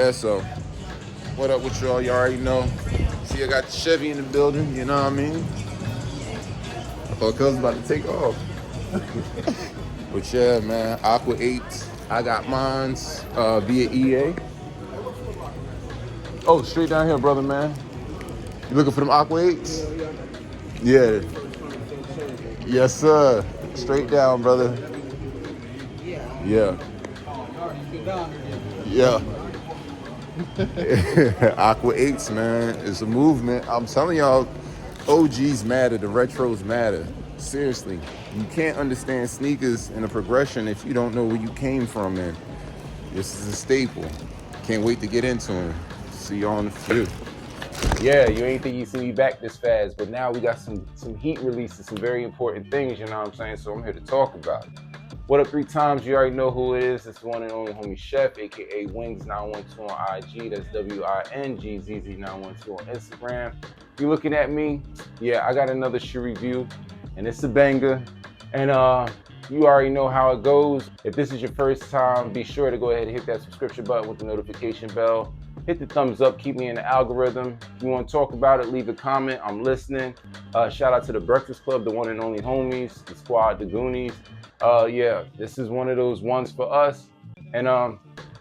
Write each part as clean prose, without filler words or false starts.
Yeah, so what up with y'all? You already know. See, I got the Chevy in the building, you know what I mean? I thought Cuz was about to take off. But yeah, man, Aqua 8. I got mines via EA. Oh, straight down here, brother, man. You looking for them Aqua 8s? Yeah. Yes, sir. Straight down, brother. Yeah. Yeah. Aqua 8s, man. It's a movement. I'm telling y'all, OGs matter, the retros matter. Seriously. You can't understand sneakers in a progression if you don't know where you came from, man. This is a staple. Can't wait to get into them. See y'all in the few. Yeah, you ain't think you see me back this fast, but now we got some heat releases, some very important things, you know what I'm saying? So I'm here to talk about it. What up 3 times? You already know who it is. It's the one and only homie Chef, aka Wings912 on IG. That's WINGZZ912 on Instagram. You looking at me? Yeah, I got another shoe review, and it's a banger. And you already know how it goes. If this is your first time, be sure to go ahead and hit that subscription button with the notification bell. Hit the thumbs up, keep me in the algorithm. If you want to talk about it, leave a comment. I'm listening. Shout out to the Breakfast Club, the one and only homies, the squad, the Goonies. Yeah, this is one of those ones for us. And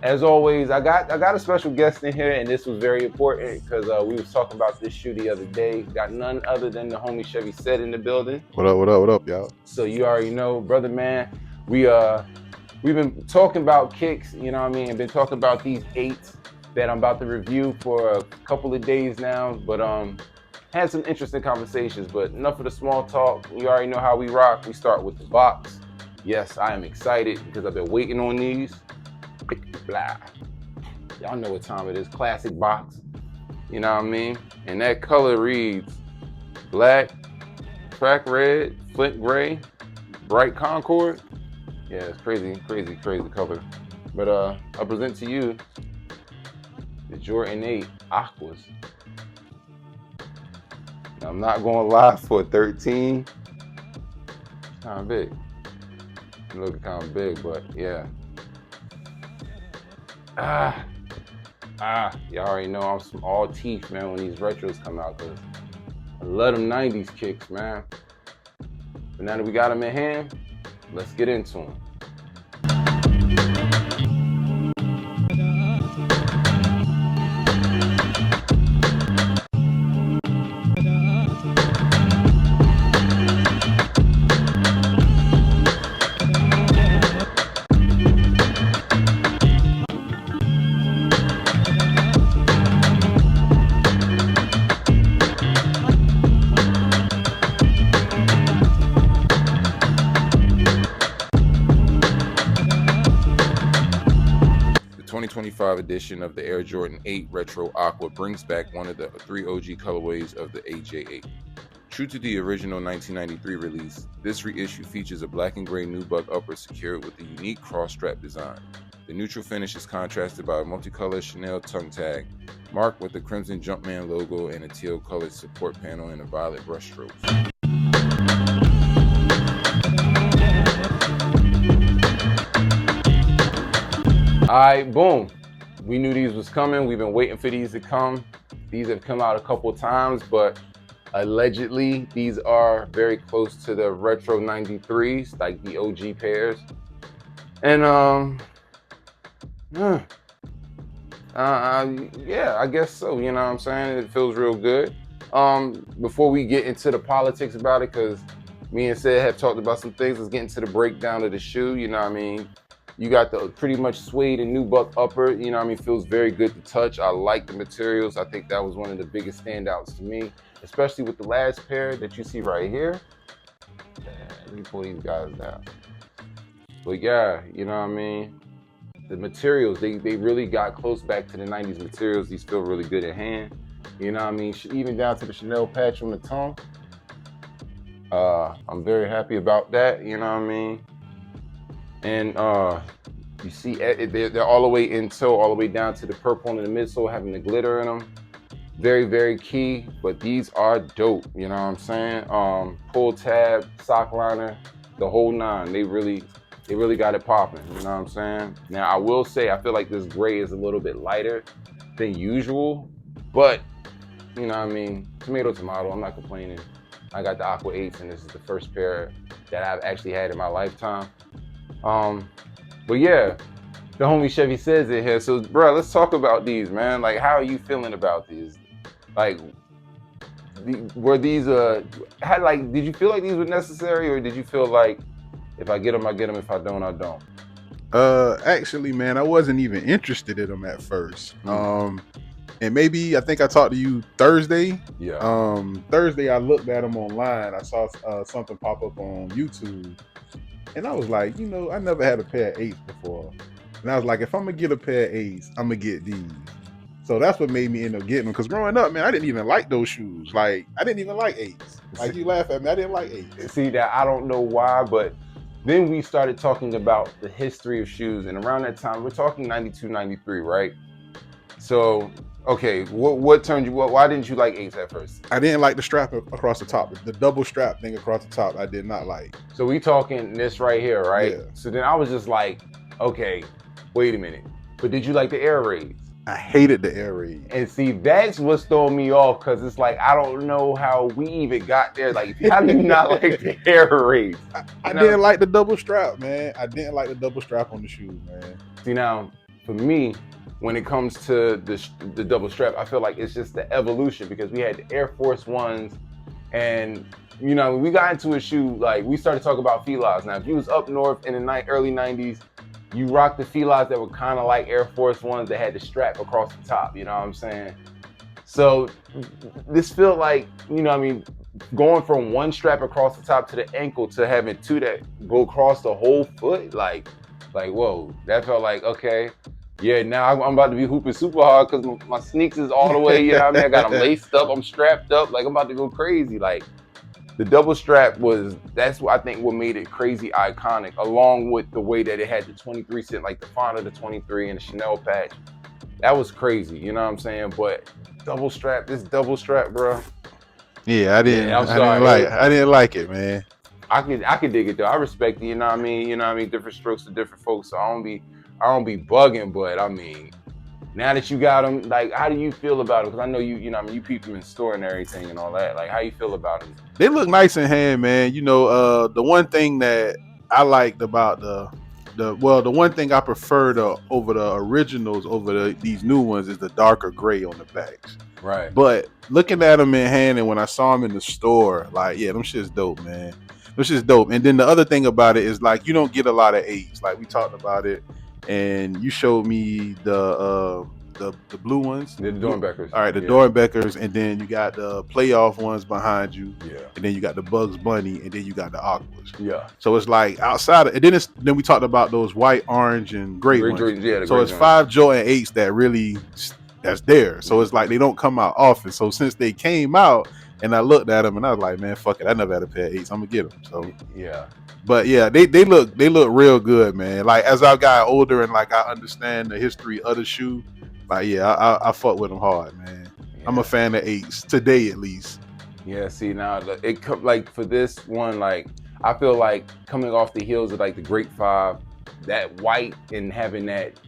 as always, I got a special guest in here, and this was very important because we was talking about this shoe the other day. Got none other than the homie Chevy Said in the building. What up, y'all? So you already know, brother, man. We've been talking about kicks, you know what I mean, and been talking about these 8s that I'm about to review for a couple of days now, but had some interesting conversations. But enough of the small talk. You already know how we rock. We start with the box. Yes, I am excited because I've been waiting on these. Blah. Y'all know what time it is. Classic box. You know what I mean? And that color reads black, crack red, flint gray, bright Concord. Yeah, it's crazy color. But I present to you the Jordan 8 Aquas. Now, I'm not gonna lie, for a 13, it's kind of big. It looks kind of big, but yeah. Y'all already know I'm some all teeth, man, when these retros come out, because I love them 90s kicks, man. But now that we got them in hand, let's get into them. The 2025 edition of the Air Jordan 8 Retro Aqua brings back one of the 3 OG colorways of the AJ8. True to the original 1993 release, this reissue features a black and gray nubuck upper secured with a unique cross-strap design. The neutral finish is contrasted by a multicolored Chanel tongue tag, marked with the crimson Jumpman logo and a teal-colored support panel and a violet brushstrokes. Alright, boom. We knew these was coming. We've been waiting for these to come. These have come out a couple times, but allegedly these are very close to the retro 93s, like the OG pairs. And yeah, I guess so. You know what I'm saying? It feels real good. Before we get into the politics about it, because me and Sid have talked about some things, let's get into the breakdown of the shoe. You know what I mean? You got the pretty much suede and nubuck upper, you know what I mean? Feels very good to touch. I like the materials. I think that was one of the biggest standouts to me, especially with the last pair that you see right here. Let me pull these guys down. But yeah, you know what I mean? The materials, they really got close back to the 90s materials. These feel really good in hand. You know what I mean? Even down to the Chanel patch on the tongue. I'm very happy about that, you know what I mean? And you see they're all the way in toe, all the way down to the purple in the midsole, having the glitter in them. Very, very key, but these are dope, you know what I'm saying? Pull tab, sock liner, the whole 9. They really They really got it popping, you know what I'm saying? Now, I will say, I feel like this gray is a little bit lighter than usual, but, you know what I mean? Tomato, tomato, I'm not complaining. I got the Aqua 8s, and this is the first pair that I've actually had in my lifetime. But yeah, the homie Chevy says it here. So, bro, let's talk about these, man. Like, how are you feeling about these? Like, were these, did you feel like these were necessary, or did you feel like, if I get them, I get them. If I don't, I don't? Actually, man, I wasn't even interested in them at first. And maybe I think I talked to you Thursday. Yeah. Thursday I looked at them online. I saw something pop up on YouTube, and I was like, I never had a pair of 8s before, and I was like, if I'm gonna get a pair of 8s, I'm gonna get these. So that's what made me end up getting them. Because growing up, man, I didn't even like those shoes. Like, I didn't even like 8s. Like, you laugh at me, I didn't like 8s. See, that I don't know why, but then we started talking about the history of shoes, and around that time, we're talking 92, 93, right? So, okay, what turned you, why didn't you like 8s at first? I didn't like the strap across the top. The double strap thing across the top, I did not like. So we talking this right here, right? Yeah. So then I was just like, okay, wait a minute. But did you like the Air Raids? I hated the Air Raid. And see, that's what's throwing me off, because it's like, I don't know how we even got there. Like, how do you not like the Air Raids? I didn't like the double strap, man. I didn't like the double strap on the shoes, man. See, now, for me, when it comes to the double strap, I feel like it's just the evolution, because we had the Air Force Ones, and, we got into a shoe, like, we started talking about Filas. Now, if you was up north in the early 90s, you rocked the Filas that were kind of like Air Force Ones that had the strap across the top, you know what I'm saying? So this felt like, going from one strap across the top to the ankle to having two that go across the whole foot, like whoa, that felt like, okay, yeah, now I'm about to be hooping super hard because my sneaks is all the way, you know what I mean? I got them laced up, I'm strapped up, like I'm about to go crazy. Like, the double strap that's what I think what made it crazy iconic, along with the way that it had the 23 cent, like the font of the 23 and the Chanel patch. That was crazy, you know what I'm saying? But this double strap, bro. Yeah, I didn't like it, man. I could dig it though. I respect it, you know what I mean? Different strokes for different folks. So I don't be bugging, but I mean, now that you got them, like, how do you feel about them? Because I know you peep them in store and everything and all that. Like, how you feel about them? They look nice in hand, man. The one thing that I liked about the one thing I preferred over the originals over these new ones is the darker gray on the backs. Right. But looking at them in hand, and when I saw them in the store, like, yeah, them shit's dope, man. Them shit's dope. And then the other thing about it is, like, you don't get a lot of 8s. Like, we talked about it, and you showed me the blue ones. The Dornbeckers. All right, the Dornbeckers, and then you got the playoff ones behind you. Yeah. And then you got the Bugs Bunny, and then you got the Aquas. Yeah. So it's like outside of, and then we talked about those white, orange, and gray ones. Yeah, so it's 5 Jordan 8s that's there. So it's like they don't come out often. So since they came out, and I looked at them, and I was like, man, fuck it, I never had a pair of 8s. I'm gonna get them. So yeah. But yeah, they look real good, man. Like, as I got older and like I understand the history of the shoe, like, yeah, I fuck with them hard, man. Yeah. I'm a fan of 8s today, at least. Yeah. See, now like for this one, like, I feel like coming off the heels of like the Great 5, that white, and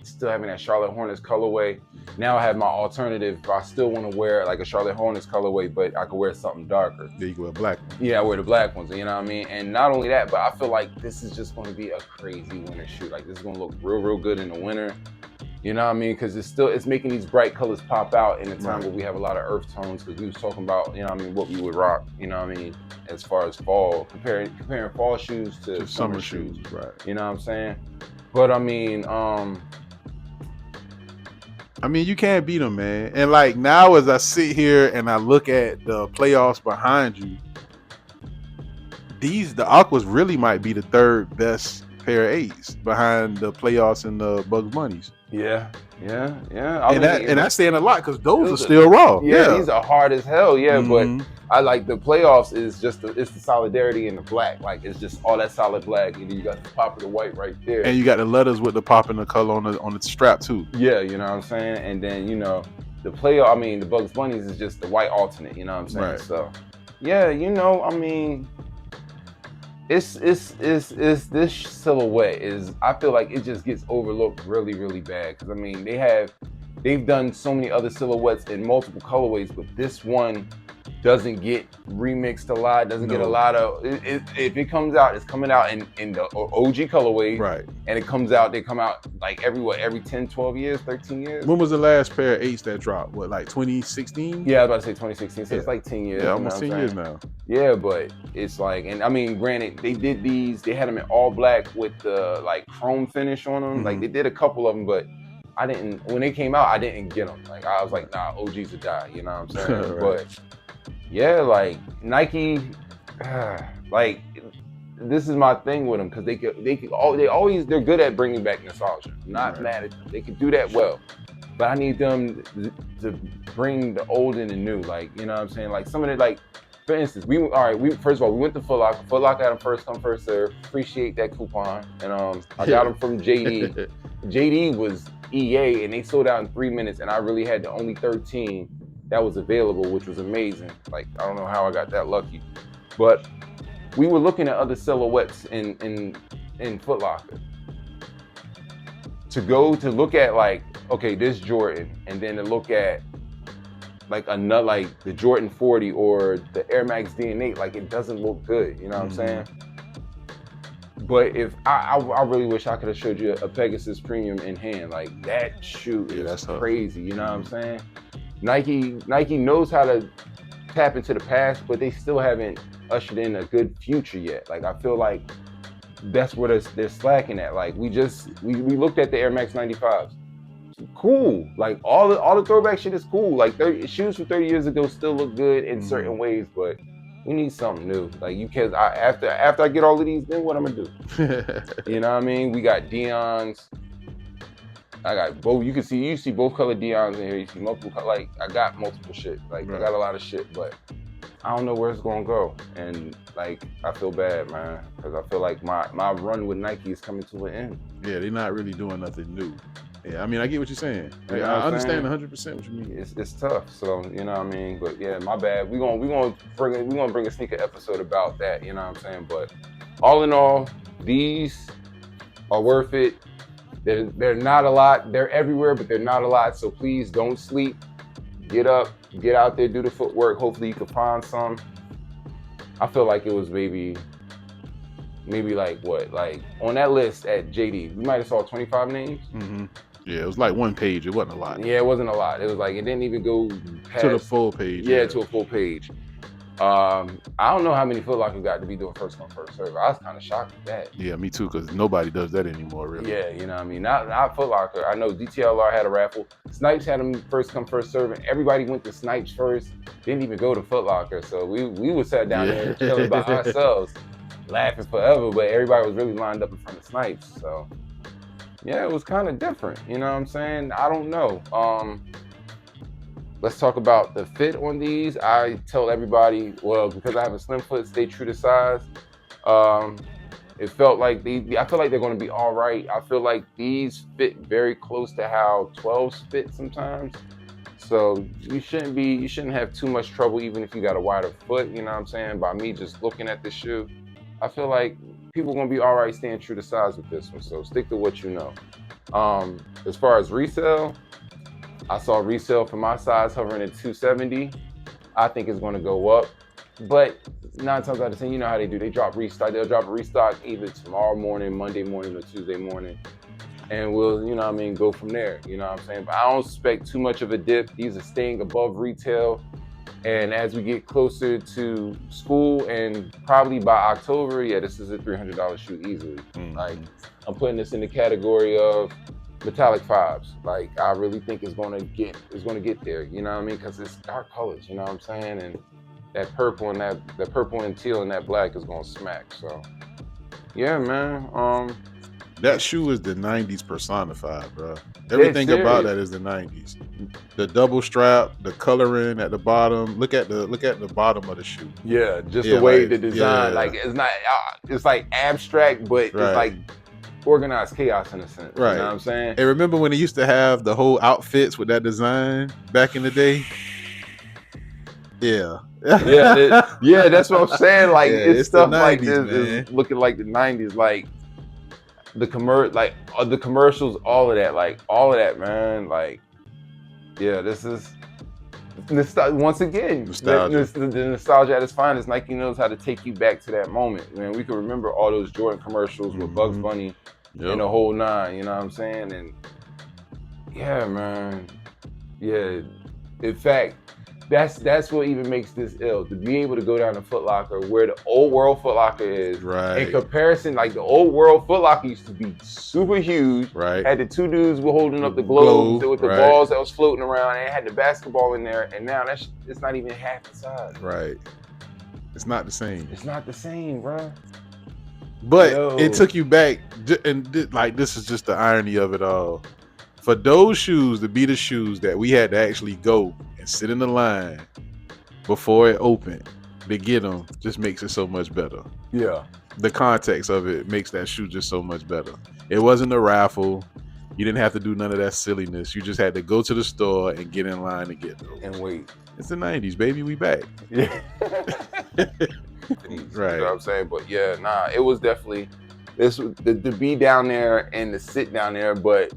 still having that Charlotte Hornets colorway. Now I have my alternative. If I still want to wear like a Charlotte Hornets colorway, but I could wear something darker. Yeah, you can wear black ones. Yeah, I wear the black ones, you know what I mean? And not only that, but I feel like this is just going to be a crazy winter shoe. Like, this is going to look real, real good in the winter. You know what I mean? Because it's making these bright colors pop out in a time where we have a lot of earth tones. Because we was talking about, you know what I mean, what we would rock, you know what I mean, as far as fall, comparing fall shoes to summer shoes. Right. You know what I'm saying? But I mean, you can't beat them, man. And like, now as I sit here and I look at the playoffs behind you, the Aquas really might be the third best pair of 8s behind the playoffs and the Bugs Bunnies. Yeah. And that's saying a lot, because those are still raw. Yeah, these are hard as hell. Yeah, but I like the playoffs is just it's the solidarity in the black. Like, it's just all that solid black, and then you got the pop of the white right there. And you got the letters with the pop and the color on the strap too. Yeah, you know what I'm saying. And then the Bugs Bunnies is just the white alternate. You know what I'm saying. Right. So yeah, it's this silhouette is, I feel like it just gets overlooked really, really bad. Because I mean, they've done so many other silhouettes in multiple colorways, but this one doesn't get remixed a lot, doesn't get a lot of, if it comes out, it's coming out in the OG colorway. Right. And they come out like every 10, 12 years, 13 years. When was the last pair of 8s that dropped? What, like 2016? Yeah, I was about to say 2016, so it's like 10 years. Yeah, almost 10 years now. Yeah, but it's like, and I mean, granted, they did these, they had them in all black with the like chrome finish on them. Like they did a couple of them, but when they came out, I didn't get them. Like I was like, nah, OGs would die, you know what I'm saying? Right. But yeah, like Nike, like this is my thing with them, because they're good at bringing back nostalgia. Not mad at them, they can do that well. But I need them to bring the old and the new, like, you know what I'm saying? Like some of the, like, for instance, first of all, we went to Foot Locker. Foot Locker had them first come, first serve. Appreciate that coupon. And I got them from JD. JD was EA, and they sold out in 3 minutes, and I really had the only 13 that was available, which was amazing. Like, I don't know how I got that lucky. But we were looking at other silhouettes in Foot Locker. To look at, like, okay, this Jordan, and then to look at like another, like the Jordan 40 or the Air Max DN8, like it doesn't look good, you know what I'm saying? But if I really wish I could have showed you a Pegasus Premium in hand. Like that shoe is crazy, you know what I'm saying? Nike knows how to tap into the past, but they still haven't ushered in a good future yet. Like I feel like that's where they're slacking at. Like we looked at the Air Max 95s. Cool, like all the throwback shit is cool. Like shoes from 30 years ago still look good in certain ways, but we need something new. Like after I get all of these, then what I'm gonna do? You know what I mean? We got Dion's. I got both. You see both color Dion's in here. You see multiple. Like I got multiple shit. Like I got a lot of shit, but I don't know where it's gonna go. And like I feel bad, man, because I feel like my run with Nike is coming to an end. Yeah, they're not really doing nothing new. Yeah, I mean, I get what you're saying. You know I understand 100% what you mean. It's tough, so you know what I mean. But yeah, my bad. We gonna bring a sneaker episode about that. You know what I'm saying. But all in all, these are worth it. They're not a lot. They're everywhere, but they're not a lot. So please don't sleep. Get up, get out there, do the footwork. Hopefully you can find some. I feel like it was maybe like what? Like on that list at JD, we might have saw 25 names. Mm-hmm. Yeah, it was like one page. It wasn't a lot. Yeah, it wasn't a lot. It was like, it didn't even go past to the full page. Yeah, to a full page. I don't know how many Foot Locker got to be doing first come, first serve. I was kind of shocked at that. Yeah, me too, because nobody does that anymore, really. Yeah, you know what I mean? Not Foot Locker. I know DTLR had a raffle. Snipes had them first come, first serve, and everybody went to Snipes first. Didn't even go to Foot Locker. So we were sat down there chilling by ourselves, laughing forever, but everybody was really lined up in front of Snipes. So yeah, it was kind of different. You know what I'm saying? I don't know. Let's talk about the fit on these. I tell everybody, well, because I have a slim foot, stay true to size. It felt like I feel like they're going to be all right. I feel like these fit very close to how 12s fit sometimes. So you shouldn't have too much trouble even if you got a wider foot, you know what I'm saying? By me just looking at the shoe, I feel like people are going to be all right staying true to size with this one. So stick to what you know. As far as resale, I saw resale for my size hovering at 270. I think it's going to go up, but 9 times out of 10, you know how they do. They drop restock. They'll drop a restock either tomorrow morning, Monday morning, or Tuesday morning, and we'll, you know what I mean, go from there. You know what I'm saying? But I don't expect too much of a dip. These are staying above retail, and as we get closer to school and probably by October, yeah, this is a $300 shoe easily. Like I'm putting this in the category of metallic 5s. Like I really think it's gonna get there, you know what I mean? Because it's dark colors, you know what I'm saying? And that purple and the purple and teal and that black is gonna smack. So yeah, man. That shoe is the 90s personified, bro. Everything about that is the 90s. The double strap, the coloring at the bottom. Look at the bottom of the shoe. Yeah, just the way the design, like it's not, it's like abstract, but it's like organized chaos in a sense. Right. You know what I'm saying? And remember when they used to have the whole outfits with that design back in the day? Yeah. Yeah, that's what I'm saying. Like Yeah, it's it's the stuff like 90s, this man. is looking like the 90s, like the the commercials, all of that, man. Like, yeah, this is once again, Nostalgia. the nostalgia at its finest. Nike knows how to take you back to that moment, man. We can remember all those Jordan commercials with Bugs Bunny and the whole nine. You know what I'm saying? And yeah, man. Yeah. In fact, that's what even makes this ill. To be able to go down to Foot Locker where the old world Foot Locker is. Right. In comparison, like the old world Foot Locker used to be super huge. Right. Had the two dudes were holding up the globes with the right. balls that was floating around, and it had the basketball in there. And now it's not even half the size. Right. It's not the same. It's not the same, bro. But it took you back, and like this is just the irony of it all. For those shoes to be the shoes that we had to actually go and sit in the line before it opened to get them, just makes it so much better. Yeah. The context of it makes that shoe just so much better. It wasn't a raffle. You didn't have to do none of that silliness. You just had to go to the store and get in line and get those. And wait. It's the 90s, baby. We back. Yeah. Right. You know what I'm saying? But yeah, nah, it was definitely to be down there and to sit down there, but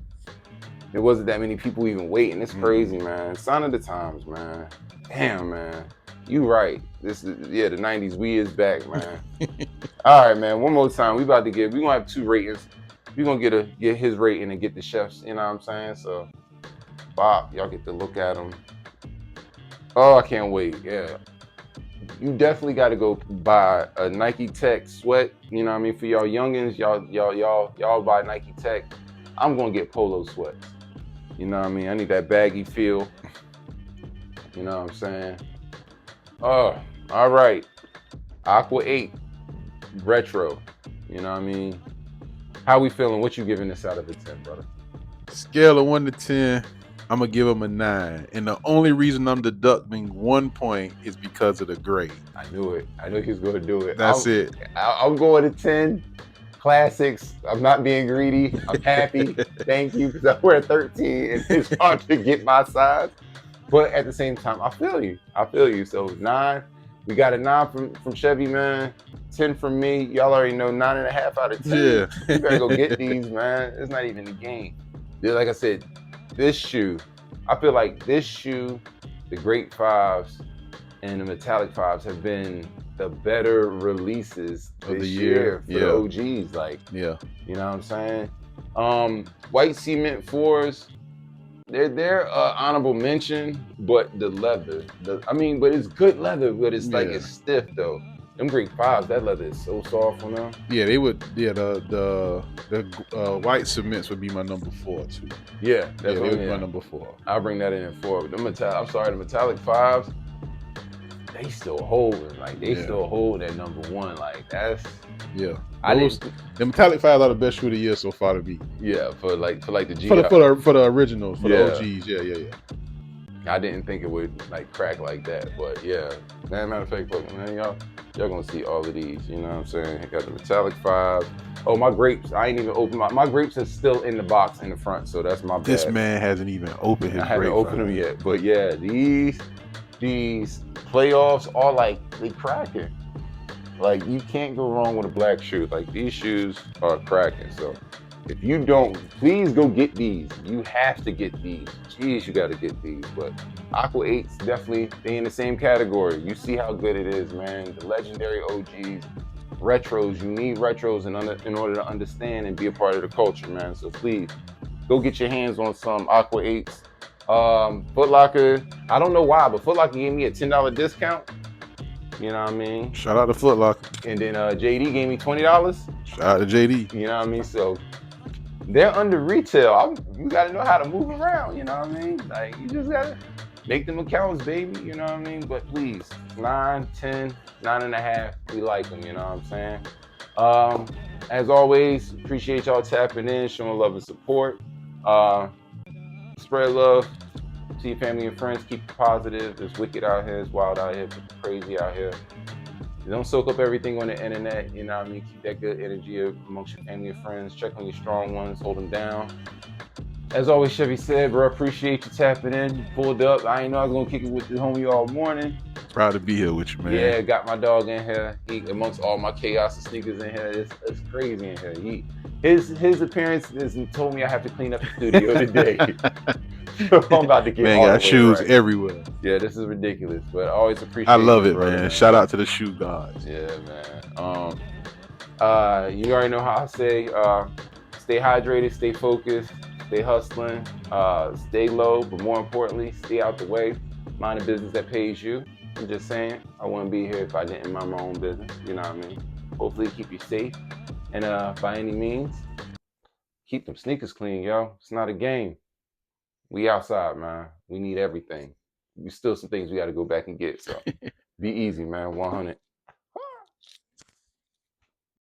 there wasn't that many people even waiting. It's crazy, man. Sign of the times, man. Damn, man. You right. This is the 90s. We is back, man. All right, man. One more time. We gonna have 2 ratings. We gonna get his rating and get the chefs. You know what I'm saying? So, Bob, y'all get to look at them. Oh, I can't wait. Yeah. You definitely got to go buy a Nike Tech sweat. You know what I mean? For y'all youngins, y'all buy Nike Tech. I'm gonna get polo sweats. You know what I mean? I need that baggy feel. You know what I'm saying? Oh, all right. Aqua 8 retro. You know what I mean? How we feeling? What you giving this out of a 10, brother? Scale of 1 to 10, I'm gonna give him a 9. And the only reason I'm deducting 1 point is because of the grade. I knew it. I knew he was gonna do it. That's it. I'm going to 10. Classics. I'm not being greedy. I'm happy. Thank you, because I wear 13 and it's hard to get my size. But at the same time, I feel you. So 9. We got a 9 from Chevy, man. 10 from me. Y'all already know 9.5 out of 10. Yeah. You better go get these, man. It's not even a game. Like I said, this shoe, I feel like this shoe, the Great 5s and the Metallic 5s have been the better releases of the year for the OGs. Like, you know what I'm saying? White Cement 4s, they're honorable mention, but the leather, but it's good leather, but it's like it's stiff though. Them Great 5s, that leather is so soft on them. Yeah, they would. Yeah, the white cements would be my number 4 too. Yeah, they would be my number 4. I'll bring that in at 4. But the Metallic 5s, they still holding. Like they still hold at number 1. Like that's the Metallic 5s are the best shoe of the year so far to me. Yeah, for the G. For the originals, for the OGs. Yeah. I didn't think it would like crack like that, but yeah. Matter of fact, man, y'all gonna see all of these. You know what I'm saying? I got the Metallic 5. Oh, my grapes. I ain't even opened my grapes are still in the box in the front, so that's my bad. This man hasn't even opened his grapes. I haven't opened them yet, but yeah, these playoffs are like they cracking. Like you can't go wrong with a black shoe. Like these shoes are cracking. So if you don't, please go get these. You have to get these. Jeez, you got to get these. But Aqua 8's definitely, they in the same category. You see how good it is, man. The legendary OGs, retros. You need retros in order to understand and be a part of the culture, man. So please, go get your hands on some Aqua 8s. Foot Locker, I don't know why, but Foot Locker gave me a $10 discount. You know what I mean? Shout out to Foot Locker. And then JD gave me $20. Shout out to JD. You know what I mean? So they're under retail. You gotta know how to move around, you know what I mean? Like you just gotta make them accounts, baby, you know what I mean? But please, 9, 10, 9.5, we like them, you know what I'm saying? As always, appreciate y'all tapping in, showing love and support. Spread love to your family and friends. Keep it positive. It's wicked out here. It's wild out here. It's crazy out here. Don't soak up everything on the internet. You know what I mean? Keep that good energy amongst your family and friends. Check on your strong ones. Hold them down. As always, Chevy said, bro, appreciate you tapping in. You pulled up. I ain't know I was gonna kick it with the homie all morning. Proud to be here with you, man. Yeah, got my dog in here. He, amongst all my chaos and sneakers in here, it's crazy in here. His appearance has told me I have to clean up the studio today. So I'm about to get Man, all got the way shoes right. everywhere. Yeah, this is ridiculous, but I always appreciate. I love you, it, brother, man. Shout out to the shoe gods. Yeah, man. You already know how I say. Stay hydrated, stay focused, stay hustling, stay low, but more importantly, stay out the way. Mind a business that pays you. I'm just saying, I wouldn't be here if I didn't mind my own business. You know what I mean? Hopefully, keep you safe, and by any means, keep them sneakers clean, yo. It's not a game. We outside, man. We need everything. We still some things we got to go back and get. So be easy, man. 100.